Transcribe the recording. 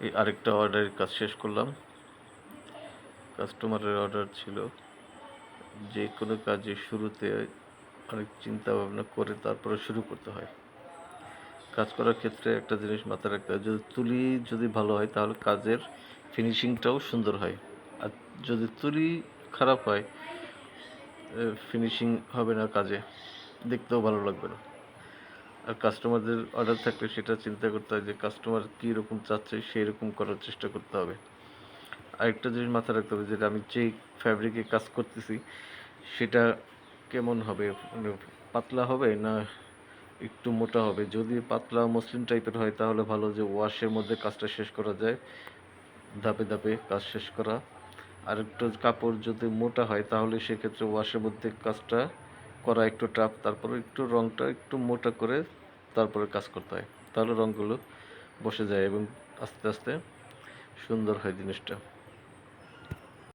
এই আরেকটা অর্ডারের কাজ শেষ করলাম। কাস্টমারের অর্ডার ছিল। যে কোনো কাজের শুরুতে অনেক চিন্তা ভাবনা করে তারপরে শুরু করতে হয়। কাজ করার ক্ষেত্রে একটা জিনিস মাথায় রাখতে হয়, যদি তুলি যদি ভালো হয় তাহলে কাজের ফিনিশিংটাও সুন্দর হয়। আর যদি তুলি খারাপ হয়, ফিনিশিং হবে না কাজে, দেখতেও ভালো লাগবে না। আর কাস্টমারদের অর্ডার থাকলে সেটা চিন্তা করতে হয় যে কাস্টমার কীরকম চাচ্ছে সেই রকম করার চেষ্টা করতে হবে। আরেকটা জিনিস মাথায় রাখতে হবে, যেটা আমি যেই ফ্যাব্রিকে কাজ করতেছি সেটা কেমন হবে, মানে পাতলা হবে না একটু মোটা হবে। যদি পাতলা মসলিন টাইপের হয় তাহলে ভালো, যে ওয়াশের মধ্যে কাজটা শেষ করা যায়, ধাপে ধাপে কাজ শেষ করা। আর একটু কাপড় যদি মোটা হয় তাহলে সেক্ষেত্রে ওয়াশের মধ্যে কাজটা করা একটু টাফ, তারপরে একটু রঙটা একটু মোটা করে তারপরে কাজ করতে হয়, তাহলে রঙগুলো বসে যায় এবং আস্তে আস্তে সুন্দর হয় জিনিসটা।